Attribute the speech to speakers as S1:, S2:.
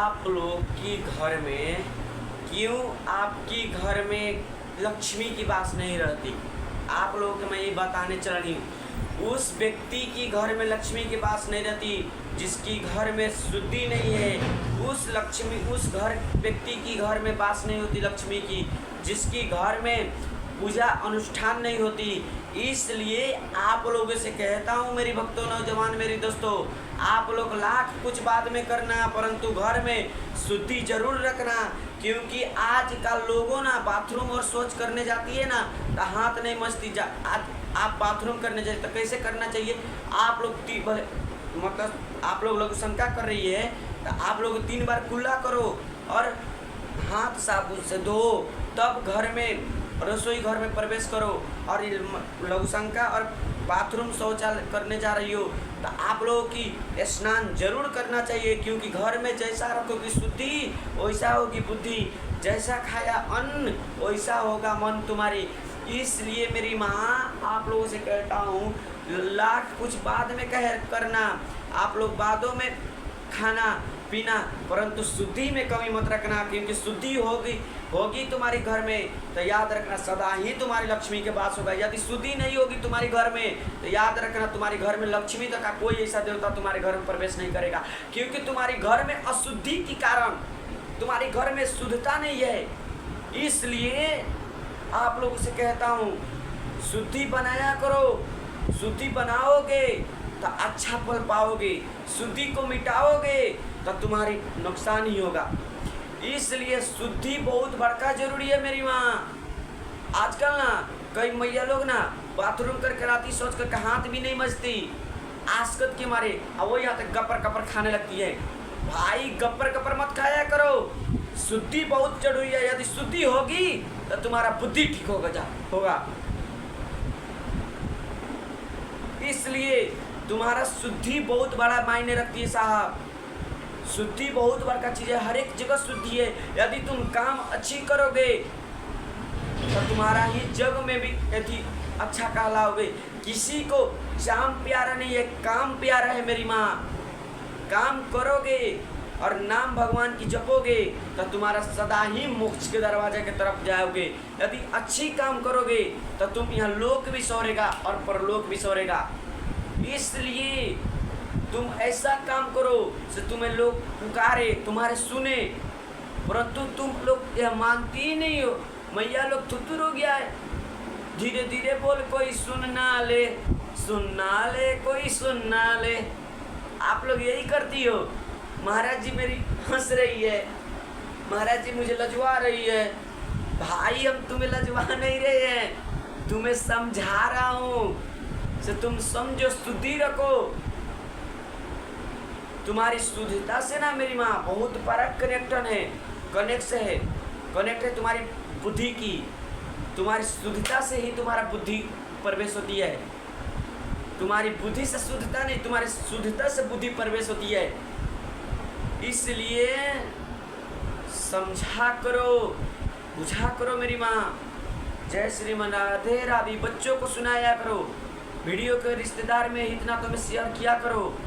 S1: आप लोग की घर में क्यों आपकी घर में लक्ष्मी की बात नहीं रहती? आप लोगों को मैं ये बताने चल रही हूँ, उस व्यक्ति की घर में लक्ष्मी की बात नहीं रहती जिसकी घर में शुद्धि नहीं है। उस घर व्यक्ति की घर में बात नहीं होती लक्ष्मी की जिसकी घर में पूजा अनुष्ठान नहीं होती। इसलिए आप लोगों से कहता हूँ मेरी भक्तों, नौजवान, मेरी दोस्तों, आप लोग लाख कुछ बाद में करना परंतु घर में शुद्धि जरूर रखना। क्योंकि आजकल लोगों ना बाथरूम और शौच करने जाती है ना तो हाथ नहीं मचती। आप बाथरूम करने जाए तो कैसे करना चाहिए? आप लोग मतलब आप लोग शंका कर रही है तो आप लोग 3 बार कुल्ला करो और हाथ साबुन से धो, तब घर में रसोई घर में प्रवेश करो। और लघु शंका और बाथरूम शौचालय करने जा रही हो तो आप लोगों की स्नान जरूर करना चाहिए। क्योंकि घर में जैसा रखोगी शुद्धि वैसा होगी बुद्धि, जैसा खाया अन्न वैसा होगा मन तुम्हारी। इसलिए मेरी माँ आप लोगों से कहता हूँ लाख कुछ बाद में करना, आप लोग बादों में खाना पीना परंतु शुद्धि में कमी मत रखना। क्योंकि शुद्धि होगी तुम्हारे घर में तो याद रखना सदा ही तुम्हारी लक्ष्मी के पास होगा। यदि शुद्धि नहीं होगी तुम्हारे घर में तो याद रखना तुम्हारे घर में लक्ष्मी तक का कोई ऐसा देवता तुम्हारे घर में प्रवेश नहीं करेगा। क्योंकि तुम्हारे घर में अशुद्धि के कारण तुम्हारे घर में शुद्धता नहीं है। इसलिए आप लोगों से कहता हूँ शुद्धि बनाया करो। शुद्धि बनाओगे तो अच्छा फल पाओगे, शुद्धि को मिटाओगे तो तुम्हारी नुकसान ही होगा। इसलिए शुद्धि बहुत बड़का जरूरी है मेरी माँ। आजकल ना कई मैया लोग ना बाथरूम करके राती सोच करके हाथ भी नहीं मचती आसकत के मारे, और वो यहाँ तक गपर गपर खाने लगती है। भाई गपर गपर मत खाया करो, शुद्धि बहुत जरूरी है। यदि शुद्धि होगी तो तुम्हारा बुद्धि ठीक होगा। इसलिए तुम्हारा शुद्धि बहुत बड़ा मायने रखती है साहब। शुद्धि बहुत बड़ा चीज है, हर एक जगह शुद्धि है। यदि तुम काम अच्छी करोगे तो तुम्हारा ही जग में भी यदि अच्छा कहलाओगे। किसी को चाम प्यारा नहीं है, काम प्यारा है मेरी माँ। काम करोगे और नाम भगवान की जपोगे तो तुम्हारा सदा ही मोक्ष के दरवाजे की तरफ जाओगे। यदि अच्छी काम करोगे तो तुम यहाँ लोक भी सौरेगा और परलोक भी सौरेगा। इसलिए तुम ऐसा काम करो कि तुम्हें लोग पुकारे, तुम्हारे सुने, परंतु तुम लोग यह मानती ही नहीं हो। मैया लोग थुतुर हो गया है, धीरे धीरे बोल कोई सुन ना ले कोई सुन ना ले। आप लोग यही करती हो। महाराज जी मेरी हंस रही है, महाराज जी मुझे लजवा रही है। भाई हम तुम्हें लजवा नहीं रहे हैं, तुम्हें समझा रहा हूँ से तुम समझो, शुद्धि रखो। तुम्हारी शुद्धता से ना मेरी माँ बहुत बड़ा कनेक्ट है तुम्हारी बुद्धि की। तुम्हारी शुद्धता से ही तुम्हारा बुद्धि प्रवेश होती है। तुम्हारी बुद्धि से शुद्धता नहीं, तुम्हारी शुद्धता से बुद्धि प्रवेश होती है। इसलिए समझा करो, बुझा करो मेरी माँ। जय श्रीमान राधे राधे। बच्चों को सुनाया करो, वीडियो के रिश्तेदार में इतना तो शेयर किया करो।